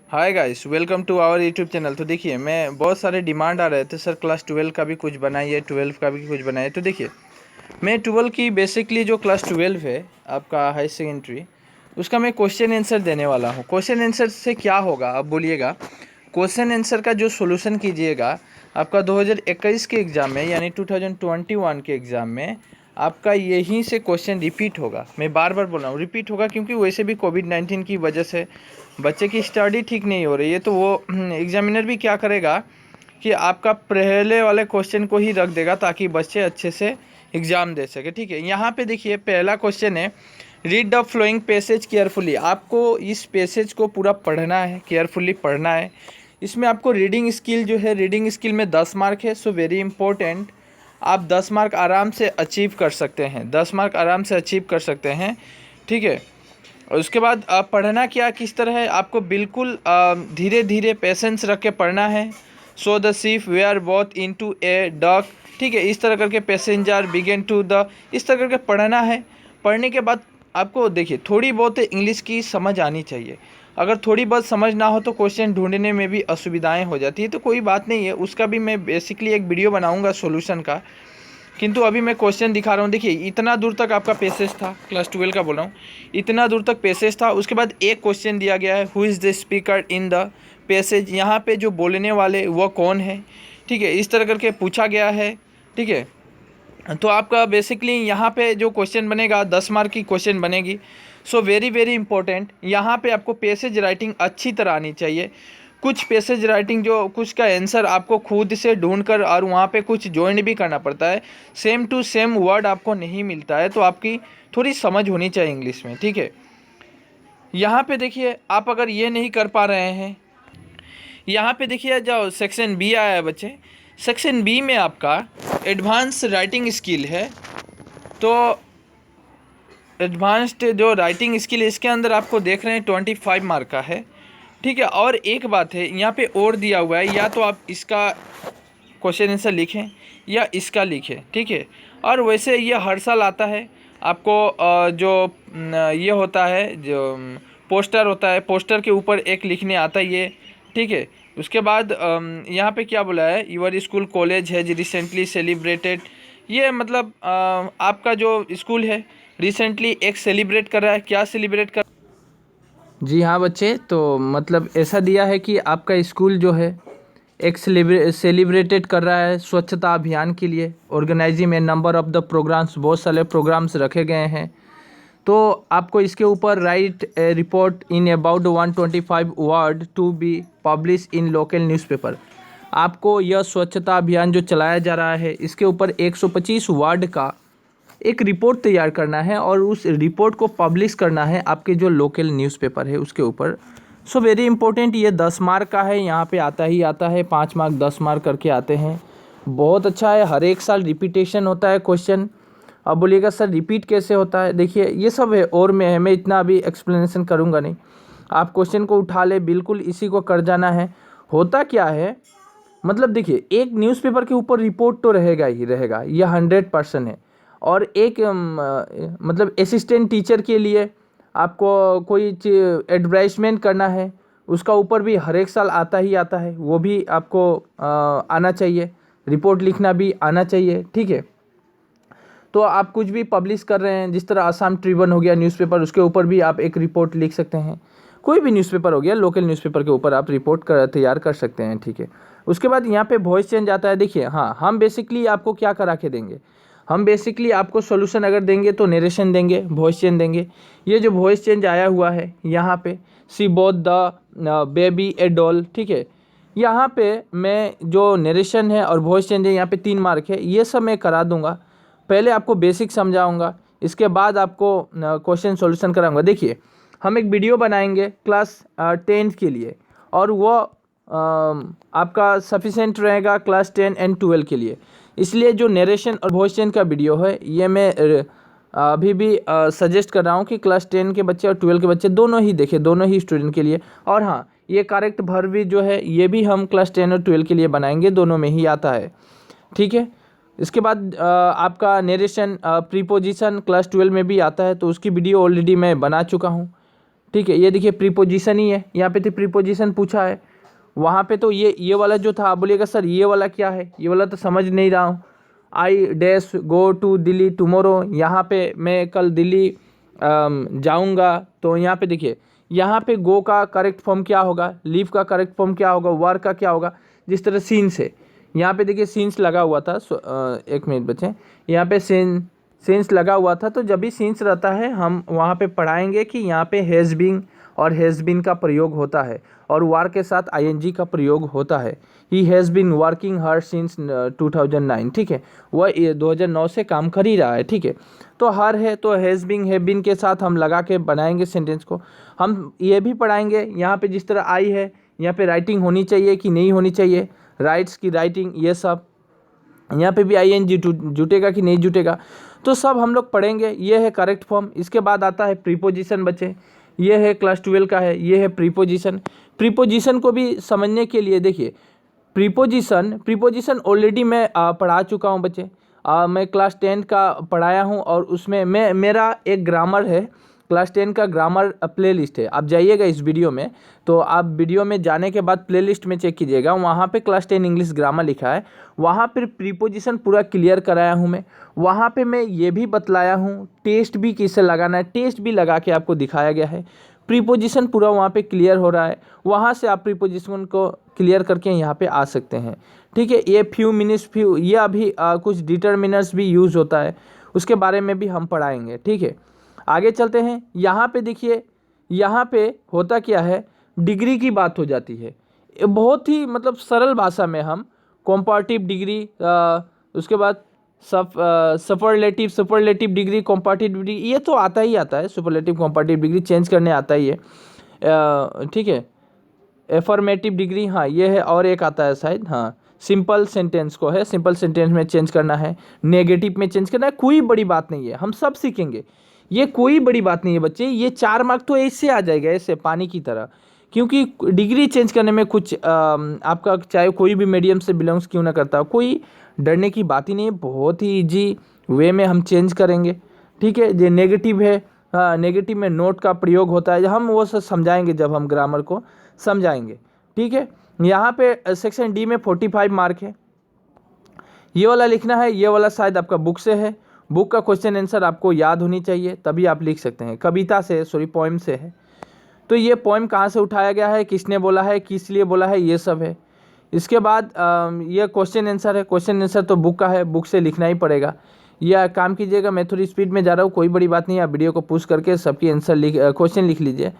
Hi guys, welcome to our YouTube channel. तो देखिए, मैं बहुत सारे डिमांड आ रहे थे सर क्लास 12 का भी कुछ बनाइए, 12 का भी कुछ बनाइए। तो देखिए, मैं 12 की बेसिकली जो क्लास 12 है आपका हाई सेकेंडरी, उसका मैं क्वेश्चन आंसर देने वाला हूँ। क्वेश्चन आंसर से क्या होगा आप बोलिएगा। क्वेश्चन आंसर का जो सोल्यूशन कीजिएगा आपका 2021 के एग्ज़ाम में यानी 2021 के एग्ज़ाम में आपका यहीं से क्वेश्चन रिपीट होगा। मैं बार बार बोल रहा हूँ रिपीट होगा, क्योंकि वैसे भी कोविड-19 की वजह से बच्चे की स्टडी ठीक नहीं हो रही है। तो वो एग्जामिनर भी क्या करेगा कि आपका पहले वाले क्वेश्चन को ही रख देगा ताकि बच्चे अच्छे से एग्ज़ाम दे सके। ठीक है, यहाँ पे देखिए पहला क्वेश्चन है, read the flowing passage carefully. आपको इस पैसेज को पूरा पढ़ना है, केयरफुली पढ़ना है। इसमें आपको रीडिंग स्किल जो है, रीडिंग स्किल में 10 मार्क है, सो वेरी इंपॉर्टेंट। आप 10 मार्क आराम से अचीव कर सकते हैं, 10 मार्क आराम से अचीव कर सकते हैं। ठीक है, और उसके बाद पढ़ना क्या किस तरह है, आपको बिल्कुल धीरे धीरे पेशेंस रख के पढ़ना है। So the sheep where both in to a duck. ठीक है, इस तरह करके पैसेंजर बिगेन टू द, इस तरह करके पढ़ना है। पढ़ने के बाद आपको देखिए थोड़ी बहुत इंग्लिश की समझ आनी चाहिए। अगर थोड़ी बहुत समझ ना हो तो क्वेश्चन ढूंढने में भी असुविधाएं हो जाती है, तो कोई बात नहीं है, उसका भी मैं बेसिकली एक वीडियो बनाऊंगा सॉल्यूशन का। किंतु अभी मैं क्वेश्चन दिखा रहा हूँ। देखिए, इतना दूर तक आपका पैसेज था, क्लास 12 का बोल रहा हूँ, इतना दूर तक पैसेज था। उसके बाद एक क्वेश्चन दिया गया है, who is the speaker in the passage. यहाँ पे जो बोलने वाले वो कौन है। ठीक है, इस तरह करके पूछा गया है। ठीक है, तो आपका बेसिकली यहाँ पे जो क्वेश्चन बनेगा 10 मार्क की क्वेश्चन बनेगी। सो वेरी वेरी इंपॉर्टेंट, यहाँ पे आपको पैसेज राइटिंग अच्छी तरह आनी चाहिए। कुछ पैसेज राइटिंग जो कुछ का आंसर आपको खुद से ढूंढकर और वहाँ पे कुछ जॉइन भी करना पड़ता है, सेम टू सेम वर्ड आपको नहीं मिलता है, तो आपकी थोड़ी समझ होनी चाहिए इंग्लिश में। ठीक है, यहाँ पे देखिए, आप अगर ये नहीं कर पा रहे हैं, यहाँ पे देखिए जो सेक्शन बी आया है बच्चे, सेक्शन बी में आपका एडवांस राइटिंग स्किल है। तो एडवांस्ड जो राइटिंग स्किल है इसके अंदर आपको देख रहे हैं 25 मार्क का है। ठीक है, और एक बात है यहाँ पे और दिया हुआ है, या तो आप इसका क्वेश्चन आंसर लिखें या इसका लिखें। ठीक है, और वैसे ये हर साल आता है आपको। ये होता है जो पोस्टर होता है, पोस्टर के ऊपर एक लिखने आता है ये। ठीक है, उसके बाद यहाँ पे क्या बोला है, your school college has recently celebrated. ये मतलब आपका जो स्कूल है रिसेंटली एक सेलिब्रेट कर रहा है। क्या सेलिब्रेट कर, जी हाँ बच्चे, तो मतलब ऐसा दिया है कि आपका स्कूल जो है एक सेलिब्रेटेड कर रहा है स्वच्छता अभियान के लिए। Organising a number of the programmes, बहुत सारे प्रोग्राम्स रखे गए हैं। तो आपको इसके ऊपर write a report in about 125 word to be publish in local newspaper. आपको यह स्वच्छता अभियान जो चलाया जा रहा है इसके ऊपर 125 वर्ड का एक रिपोर्ट तैयार करना है और उस रिपोर्ट को पब्लिश करना है आपके जो लोकल न्यूज़पेपर है उसके ऊपर। सो वेरी इंपॉर्टेंट, ये 10 मार्क का है, यहाँ पे आता ही आता है, 5 मार्क 10 मार्क करके आते हैं। बहुत अच्छा है, हर एक साल रिपीटेशन होता है क्वेश्चन। अब बोलिएगा सर रिपीट कैसे होता है, देखिए ये सब है और मैं इतना अभी एक्सप्लेनेशन करूँगा नहीं। आप क्वेश्चन को उठा ले, बिल्कुल इसी को कर जाना है। होता क्या है, मतलब देखिए एक न्यूज़पेपर के ऊपर रिपोर्ट तो रहेगा ही रहेगा, यह 100% है। और एक मतलब असिस्टेंट टीचर के लिए आपको कोई एडवर्टाइजमेंट करना है, उसका ऊपर भी हर एक साल आता ही आता है, वो भी आपको आना चाहिए, रिपोर्ट लिखना भी आना चाहिए। ठीक है, तो आप कुछ भी पब्लिश कर रहे हैं, जिस तरह आसाम ट्रिब्यून हो गया न्यूज़पेपर, उसके ऊपर भी आप एक रिपोर्ट लिख सकते हैं। कोई भी न्यूज़पेपर हो गया, लोकल न्यूज़पेपर के ऊपर आप रिपोर्ट तैयार कर सकते हैं। ठीक है, उसके बाद यहाँ पे वॉइस चेंज आता है। देखिए हाँ, हम बेसिकली आपको क्या करा के देंगे, हम बेसिकली आपको सॉल्यूशन अगर देंगे तो नरेशन देंगे, वॉइस चेंज देंगे। ये जो वॉइस चेंज आया हुआ है यहाँ पे, see both the baby a doll. ठीक है, यहाँ पे मैं जो नरेशन है और वॉइस चेंज है, यहाँ पे 3 मार्क है, ये सब मैं करा दूंगा। पहले आपको बेसिक समझाऊंगा, इसके बाद आपको क्वेश्चन सॉल्यूशन कराऊंगा। देखिए हम एक वीडियो बनाएंगे क्लास 10 के लिए, और वो आपका सफिशेंट रहेगा क्लास 10 एंड 12 के लिए। इसलिए जो नरेशन और वॉइस चेंज का वीडियो है ये मैं अभी भी सजेस्ट कर रहा हूँ कि क्लास 10 के बच्चे और 12 के बच्चे दोनों ही देखें, दोनों ही स्टूडेंट के लिए। और हाँ, ये करेक्ट वर्ब भी जो है ये भी हम क्लास 10 और 12 के लिए बनाएंगे, दोनों में ही आता है। ठीक है, इसके बाद आपका नरेशन प्रीपोजिशन क्लास 12 में भी आता है, तो उसकी वीडियो ऑलरेडी मैं बना चुका हूँ। ठीक है। ये देखिए प्रीपोजिशन ही है, यहाँ पे तो प्रीपोजिशन पूछा है। वहाँ पे तो ये वाला जो था, आप बोलिएगा सर ये वाला क्या है, ये वाला तो समझ नहीं रहा हूँ। I dash go to Delhi tomorrow, यहाँ पे मैं कल दिल्ली जाऊँगा। तो यहाँ पे देखिए, यहाँ पे गो का करेक्ट फॉर्म क्या होगा, लीव का करेक्ट फॉर्म क्या होगा, वर्क का क्या होगा। जिस तरह सीन्स है, यहाँ पे देखिए सीन्स लगा हुआ था, एक मिनट बच्चे, यहाँ पे सीन्स लगा हुआ था। तो जब भी सीन्स रहता है हम वहाँ पे पढ़ाएंगे कि यहाँ पे हैज़ बीन और हैज़ बीन का प्रयोग होता है और वर्क के साथ आईएनजी का प्रयोग होता है। He has been working here since 2009, ठीक है, वह 2009 से काम कर ही रहा है, ठीक है। तो हर है तो हैज़ बीन के साथ हम लगा के बनाएंगे सेंटेंस को। हम ये भी पढ़ाएंगे यहाँ पे जिस तरह आई है, यहाँ पे राइटिंग होनी चाहिए कि नहीं होनी चाहिए, राइट्स की राइटिंग, ये सब। यहाँ पे भी आईएनजी जुटेगा कि नहीं जुटेगा, तो सब हम लोग पढ़ेंगे। ये है करेक्ट फॉर्म। इसके बाद आता है प्रीपोजिशन बच्चे, ये है क्लास 12 का है, ये है प्रीपोजिशन। प्रीपोजिशन को भी समझने के लिए देखिए, प्रीपोजिशन ऑलरेडी मैं पढ़ा चुका हूँ बच्चे। मैं क्लास 10 का पढ़ाया हूँ और उसमें मेरा एक ग्रामर है, क्लास 10 का ग्रामर प्लेलिस्ट है। आप जाइएगा इस वीडियो में, तो आप वीडियो में जाने के बाद प्लेलिस्ट में चेक कीजिएगा, वहाँ पे क्लास 10 इंग्लिश ग्रामर लिखा है। वहाँ पर प्रीपोजिशन पूरा क्लियर कराया हूँ मैं। वहाँ पे मैं ये भी बतलाया हूँ टेस्ट भी किससे लगाना है, टेस्ट भी लगा के आपको दिखाया गया है। प्रीपोजिशन पूरा वहाँ पे क्लियर हो रहा है, वहाँ से आप प्रीपोजिशन को क्लियर करके यहाँ पे आ सकते हैं, ठीक है। ये ये अभी कुछ डिटर्मिनर्स भी यूज़ होता है, उसके बारे में भी हम पढ़ाएंगे, ठीक है। आगे चलते हैं। यहाँ पे देखिए, यहाँ पे होता क्या है, डिग्री की बात हो जाती है। बहुत ही मतलब सरल भाषा में हम कंपैरेटिव डिग्री, उसके बाद सुपरलेटिव डिग्री, कंपैरेटिव डिग्री, ये तो आता ही आता है। सुपरलेटिव कंपैरेटिव डिग्री चेंज करने आता ही है, ठीक है। एफर्मेटिव डिग्री, हाँ ये है, और एक आता है शायद, हाँ सिंपल सेंटेंस को है, सिंपल सेंटेंस में चेंज करना है, नेगेटिव में चेंज करना है। कोई बड़ी बात नहीं है, हम सब सीखेंगे, ये कोई बड़ी बात नहीं है बच्चे। ये 4 मार्क तो ऐसे आ जाएगा, ऐसे पानी की तरह, क्योंकि डिग्री चेंज करने में कुछ आपका चाहे कोई भी मीडियम से बिलोंग्स क्यों ना करता हो, कोई डरने की बात ही नहीं है। बहुत ही ईजी वे में हम चेंज करेंगे, ठीक है। जो नेगेटिव है, हाँ नेगेटिव में नोट का प्रयोग होता है, हम वो सब समझाएंगे जब हम ग्रामर को समझाएंगे, ठीक है। यहाँ पे सेक्शन डी में 45 मार्क है। ये वाला लिखना है, ये वाला शायद आपका बुक से है। बुक का क्वेश्चन आंसर आपको याद होनी चाहिए, तभी आप लिख सकते हैं। कविता से, सॉरी पोएम से है। तो ये पोएम कहाँ से उठाया गया है, किसने बोला है, किस लिए बोला है, ये सब है। इसके बाद ये क्वेश्चन आंसर है। क्वेश्चन आंसर तो बुक का है, बुक से लिखना ही पड़ेगा। यह काम कीजिएगा, मैं थोड़ी स्पीड में जा रहा हूँ, कोई बड़ी बात नहीं। आप वीडियो को पुश करके सबकी आंसर क्वेश्चन लिख लीजिए।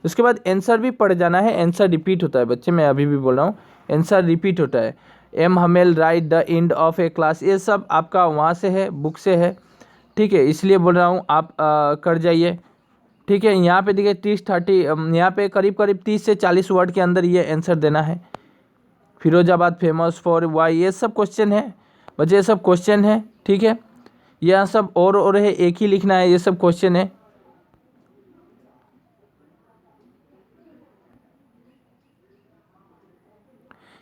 उसके बाद आंसर भी पढ़ जाना है। आंसर रिपीट होता है बच्चे, मैं अभी भी बोल रहा हूँ, आंसर रिपीट होता है। एम हमेल right the end of a class, ये सब आपका वहाँ से है, बुक से है, ठीक है। इसलिए बोल रहा हूँ आप कर जाइए, ठीक है। यहाँ पे देखिए 30 यहाँ पे करीब 30 से 40 वर्ड के अंदर ये आंसर देना है। फिरोजाबाद फेमस फॉर वाई, ये सब क्वेश्चन है बच्चे, ये सब क्वेश्चन है, ठीक है। यह सब और है, एक ही लिखना है, ये सब क्वेश्चन है।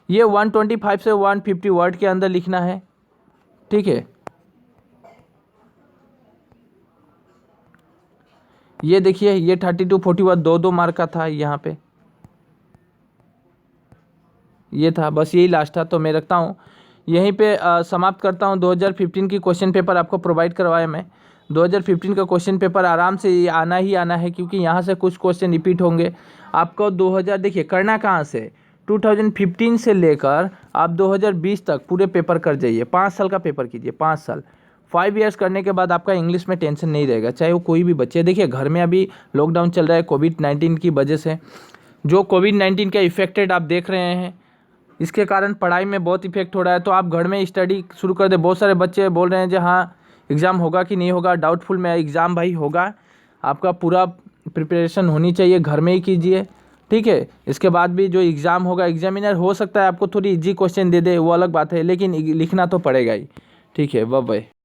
ये 125 से 150 वर्ड के अंदर लिखना है, ठीक है। ये देखिए, ये 32 41 2 मार्क का था, यहाँ पे ये था, बस यही लास्ट था। तो मैं रखता हूँ यहीं पे, समाप्त करता हूँ। 2015 की क्वेश्चन पेपर आपको प्रोवाइड करवाया मैं। 2015 का क्वेश्चन पेपर आराम से ये आना ही आना है, क्योंकि यहाँ से कुछ क्वेश्चन रिपीट होंगे आपको। 2000 देखिए करना कहाँ से, 2015 से लेकर आप 2020 तक पूरे पेपर कर जाइए। 5 साल का पेपर कीजिए, 5 साल, 5 ईयर्स करने के बाद आपका इंग्लिश में टेंशन नहीं रहेगा, चाहे वो कोई भी बच्चे। देखिए घर में अभी लॉकडाउन चल रहा है कोविड-19 की वजह से, जो कोविड-19 का इफेक्टेड आप देख रहे हैं, इसके कारण पढ़ाई में बहुत इफेक्ट हो रहा है। तो आप घर में स्टडी शुरू कर दे। बहुत सारे बच्चे बोल रहे हैं जो हाँ एग्ज़ाम होगा कि नहीं होगा, डाउटफुल में। एग्ज़ाम भाई होगा, आपका पूरा प्रिपरेशन होनी चाहिए, घर में ही कीजिए, ठीक है। इसके बाद भी जो एग्ज़ाम होगा, एग्जामिनर हो सकता है आपको थोड़ी इजी क्वेश्चन दे दे, वो अलग बात है, लेकिन लिखना तो पड़ेगा ही, ठीक है। Bye bye.